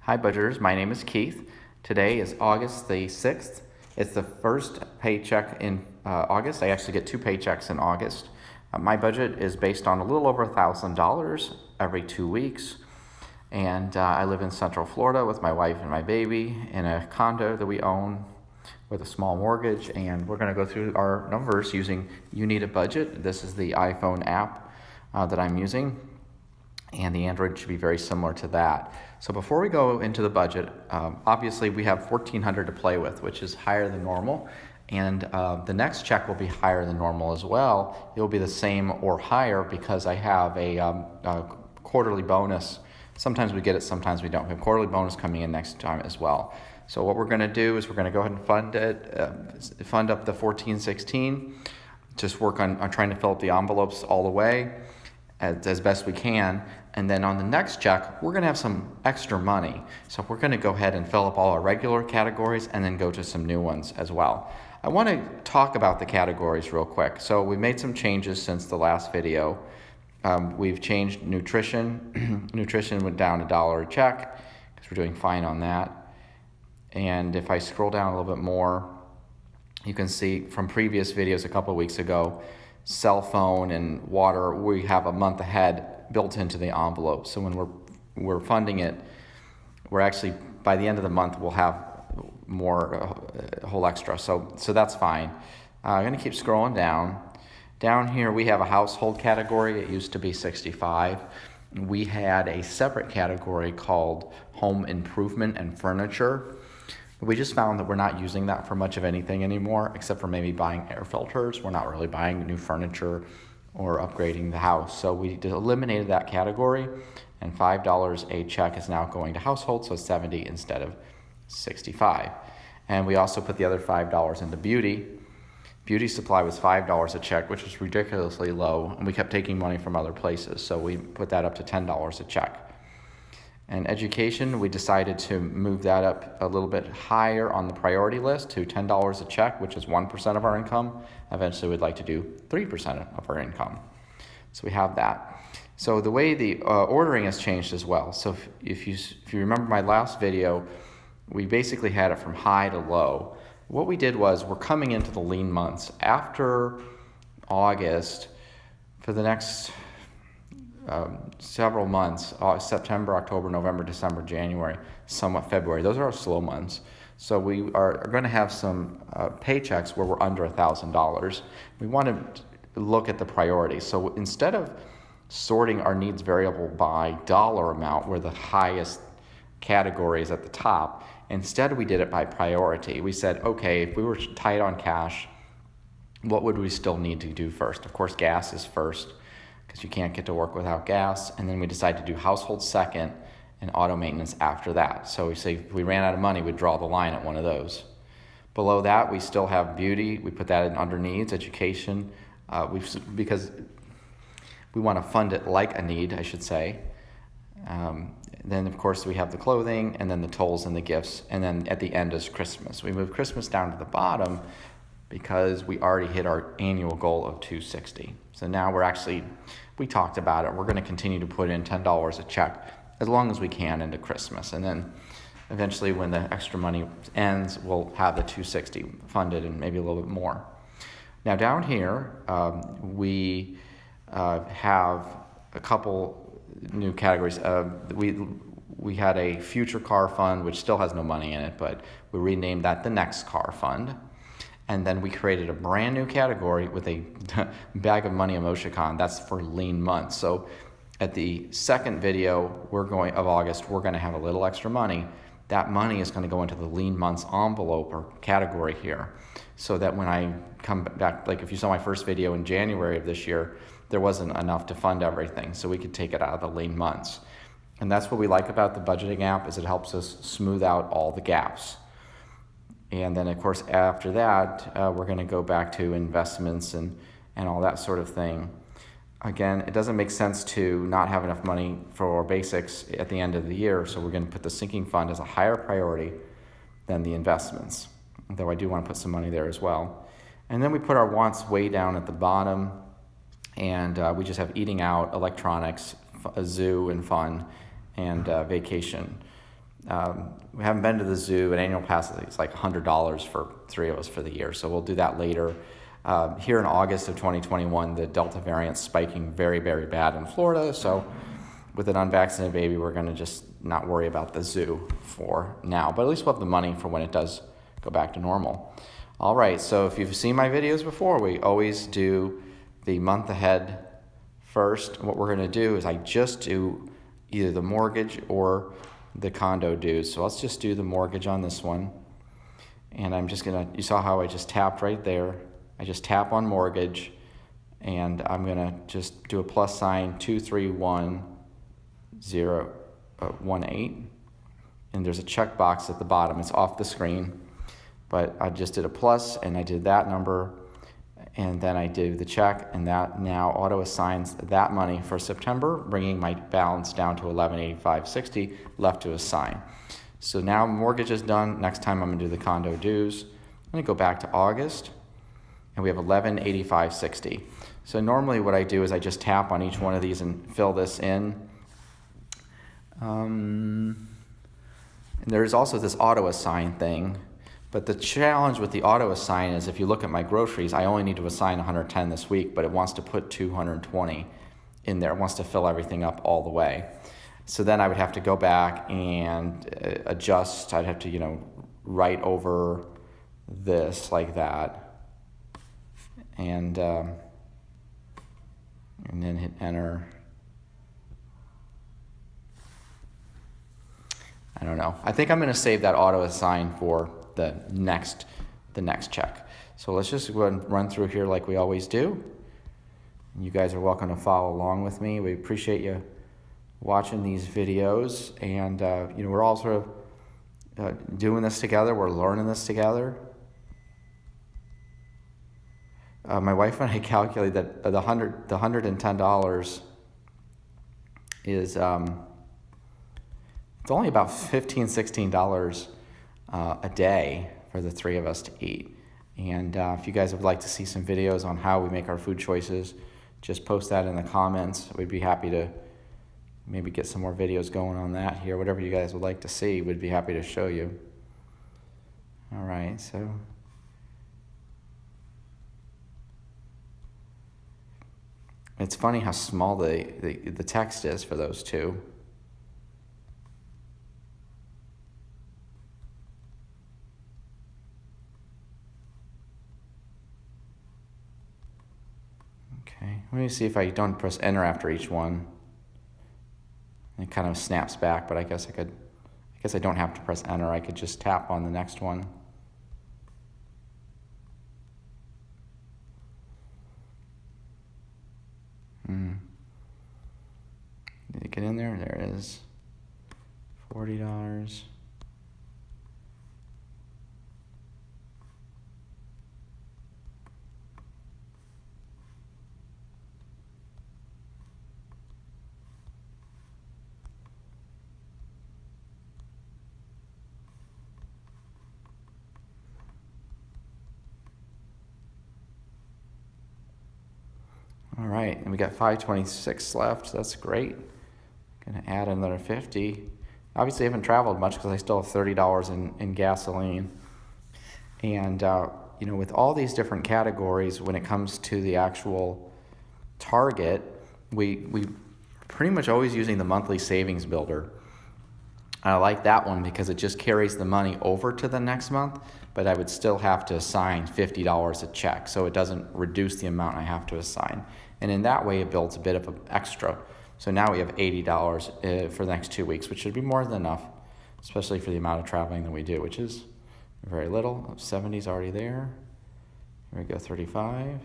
Hi budgeters, my name is Keith. Today is August the 6th. It's the first paycheck in August. I actually get two paychecks in August. My budget is based on a little over $1,000 every 2 weeks. And I live in Central Florida with my wife and my baby in a condo that we own with a small mortgage. And we're going to go through our numbers using You Need a Budget. This is the iPhone app that I'm using. And the Android should be very similar to that. So before we go into the budget, obviously we have $1,400 to play with, which is higher than normal. And the next check will be higher than normal as well. It will be the same or higher because I have a quarterly bonus. Sometimes we get it, sometimes we don't. We have quarterly bonus coming in next time as well. So what we're going to do is we're going to go ahead and fund up the $1,416. Just work on trying to fill up the envelopes all the way as best we can. And then on the next check, we're going to have some extra money. So we're going to go ahead and fill up all our regular categories and then go to some new ones as well. I want to talk about the categories real quick. So we made some changes since the last video. We've changed nutrition. Nutrition went down $1 a check because we're doing fine on that. And if I scroll down a little bit more, you can see from previous videos a couple of weeks ago, cell phone and water, we have a month ahead built into the envelope. So when we're funding it, we're actually, by the end of the month, we'll have more, a whole extra. So that's fine. I'm going to keep scrolling down. Down here, we have a household category. It used to be 65. We had a separate category called home improvement and furniture. We just found that we're not using that for much of anything anymore, except for maybe buying air filters. We're not really buying new furniture or upgrading the house. So we eliminated that category, and $5 a check is now going to household, so 70 instead of 65. And we also put the other $5 into beauty. Beauty supply was $5 a check, which was ridiculously low, and we kept taking money from other places. So we put that up to $10 a check. And education, we decided to move that up a little bit higher on the priority list to $10 a check, which is 1% of our income. Eventually, we'd like to do 3% of our income. So we have that. So the way the ordering has changed as well. So if you remember my last video, we basically had it from high to low. What we did was we're coming into the lean months. After August, for the next several months, September, October, November, December, January, somewhat February. Those are our slow months. So we are going to have some paychecks where we're under $1,000. We want to look at the priorities. So instead of sorting our needs variable by dollar amount, where the highest category is at the top, instead we did it by priority. We said, okay, if we were tight on cash, what would we still need to do first? Of course, gas is first, because you can't get to work without gas. And then we decided to do household second and auto maintenance after that. So we say if we ran out of money, we'd draw the line at one of those. Below that, we still have beauty. We put that in under needs, education, because we want to fund it like a need, I should say. Then, of course, we have the clothing, and then the tolls and the gifts. And then at the end is Christmas. We moved Christmas down to the bottom because we already hit our annual goal of $260. So now we talked about it. We're going to continue to put in $10 a check as long as we can into Christmas. And then eventually when the extra money ends, we'll have the $260 funded and maybe a little bit more. Now down here, we have a couple new categories. We had a future car fund, which still has no money in it, but we renamed that the next car fund. And then we created a brand new category with a bag of money emoticon. That's for lean months. So at the second video of August, we're going to have a little extra money. That money is going to go into the lean months envelope or category here. So that when I come back, like if you saw my first video in January of this year, there wasn't enough to fund everything. So we could take it out of the lean months. And that's what we like about the budgeting app, is it helps us smooth out all the gaps. And then, of course, after that, we're going to go back to investments and all that sort of thing. Again, it doesn't make sense to not have enough money for our basics at the end of the year, so we're going to put the sinking fund as a higher priority than the investments, though I do want to put some money there as well. And then we put our wants way down at the bottom, and we just have eating out, electronics, a zoo and fun, and vacation. We haven't been to the zoo. An annual pass is like $100 for 3 of us for the year, so we'll do that later. Here in August of 2021, the Delta variant's spiking very, very bad in Florida, so with an unvaccinated baby, we're going to just not worry about the zoo for now, but at least we'll have the money for when it does go back to normal. All right, so if you've seen my videos before, we always do the month ahead first. What we're going to do is I just do either the mortgage or the condo dues. So let's just do the mortgage on this one. And I'm just going to, you saw how I just tapped right there. I just tap on mortgage, and I'm going to just do a plus sign 231,018. And there's a checkbox at the bottom. It's off the screen. But I just did a plus, and I did that number, and then I did the check, and that now auto assigns that money for September, bringing my balance down to $1185.60 left to assign. So now mortgage is done. Next time I'm going to do the condo dues. I'm going to go back to August, and we have $1185.60. So normally what I do is I just tap on each one of these and fill this in. And there's also this auto assign thing. But the challenge with the auto assign is if you look at my groceries, I only need to assign 110 this week, but it wants to put 220 in there. It wants to fill everything up all the way. So then I would have to go back and adjust. I'd have to, write over this like that. And then hit enter. I don't know. I think I'm going to save that auto assign for the next check. So let's just go ahead and run through here like we always do. You guys are welcome to follow along with me. We appreciate you watching these videos, and we're all sort of doing this together. We're learning this together. My wife and I calculate that the $110 is it's only about $15-16 a day for the 3 of us to eat. And if you guys would like to see some videos on how we make our food choices, just post that in the comments. We'd be happy to maybe get some more videos going on that here. Whatever you guys would like to see, we'd be happy to show you. All right, so it's funny how small the text is for those two. Okay, let me see if I don't press enter after each one. It kind of snaps back, but I guess I don't have to press enter. I could just tap on the next one. Did it get in there? There it is. $40. All right, and we got $5.26 left, so that's great. Gonna add another $50. Obviously, I haven't traveled much because I still have $30 in gasoline. And with all these different categories, when it comes to the actual target, we pretty much always using the monthly savings builder. I like that one because it just carries the money over to the next month, but I would still have to assign $50 a check, so it doesn't reduce the amount I have to assign. And in that way, it builds a bit of an extra. So now we have $80 for the next 2 weeks, which should be more than enough, especially for the amount of traveling that we do, which is very little. 70 is already there. Here we go, 35.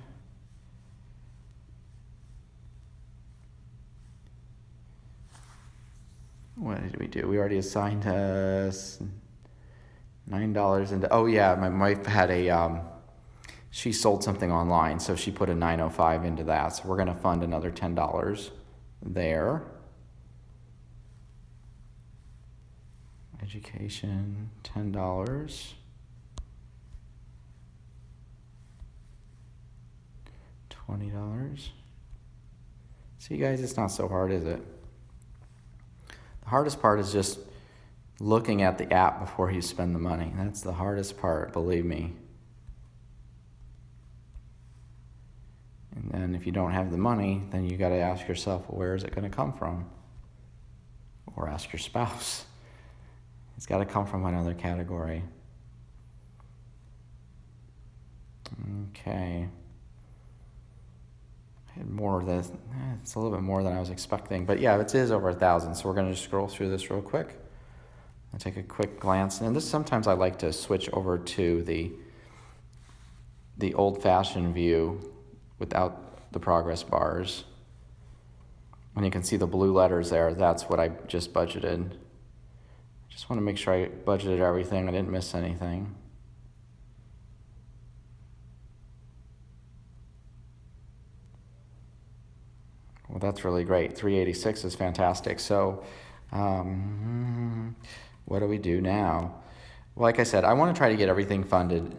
What did we do? We already assigned us $9 into, oh yeah, my wife had she sold something online, so she put a $9.05 into that. So we're gonna fund another $10 there. Education, $10. $20. See guys, it's not so hard, is it? The hardest part is just looking at the app before you spend the money. That's the hardest part, believe me. And then if you don't have the money, then you got to ask yourself, well, where is it going to come from? Or ask your spouse. It's got to come from another category. Okay. I had more than, it's a little bit more than I was expecting. But yeah, it is over 1,000. So we're going to just scroll through this real quick. I'll take a quick glance. And this, sometimes I like to switch over to the old-fashioned view without the progress bars. And you can see the blue letters there. That's what I just budgeted. Just want to make sure I budgeted everything. I didn't miss anything. Well, that's really great. 386 is fantastic. So what do we do now? Well, like I said, I want to try to get everything funded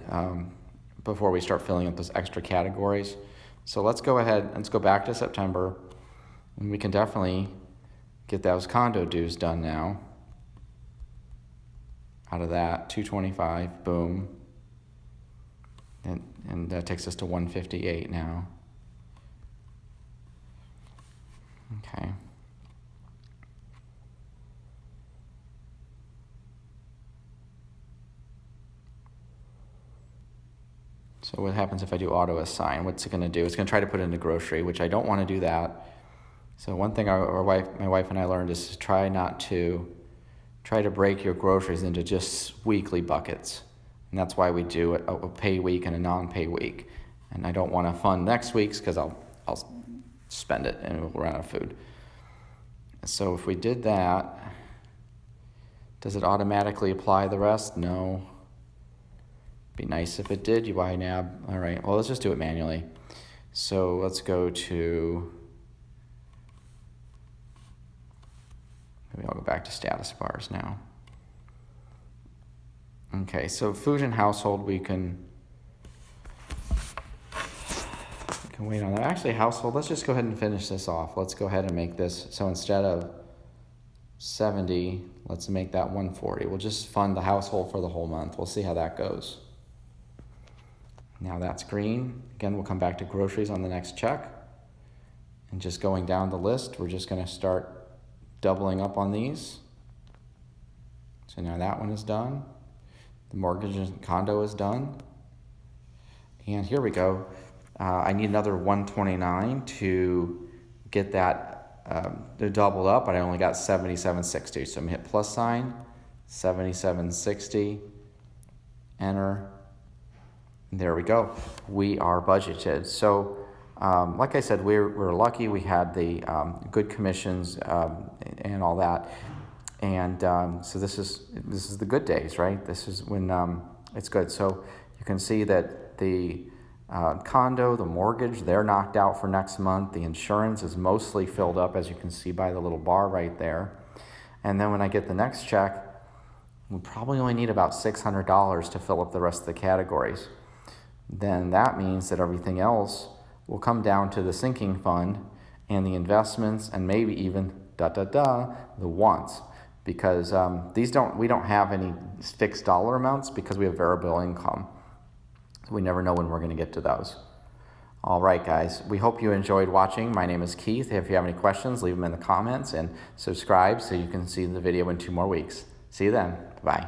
before we start filling up those extra categories. So let's go ahead, let's go back to September, and we can definitely get those condo dues done now. Out of that, 225, boom. And that takes us to 158 now. Okay. So what happens if I do auto assign? What's it going to do? It's going to try to put in a grocery, which I don't want to do that. So one thing my wife and I learned is to try to break your groceries into just weekly buckets. And that's why we do a pay week and a non-pay week. And I don't want to fund next week's because I'll spend it and we'll run out of food. So if we did that, does it automatically apply the rest? No. Be nice if it did, YNAB. All right, well, let's just do it manually. So let's go to, maybe I'll go back to status bars now. Okay, so food and household, we can wait on that. Actually, household, let's just go ahead and finish this off. Let's go ahead and make this, so instead of 70, let's make that 140. We'll just fund the household for the whole month. We'll see how that goes. Now that's green. Again, we'll come back to groceries on the next check. And just going down the list, we're just going to start doubling up on these. So now that one is done. The mortgage and condo is done. And here we go. I need another 129 to get that to double up, but I only got 7760. So I'm going to hit plus sign, 7760, enter. There we go. We are budgeted. So, like I said, we're lucky. We had the good commissions and all that, and so this is the good days, right? This is when it's good. So you can see that the condo, the mortgage, they're knocked out for next month. The insurance is mostly filled up, as you can see by the little bar right there. And then when I get the next check, we probably only need about $600 to fill up the rest of the categories. Then that means that everything else will come down to the sinking fund and the investments and maybe even the wants, because we don't have any fixed dollar amounts because we have variable income. So we never know when we're going to get to those. All right, guys, we hope you enjoyed watching. My name is Keith. If you have any questions, leave them in the comments and subscribe so you can see the video in 2 more weeks. See you then. Bye.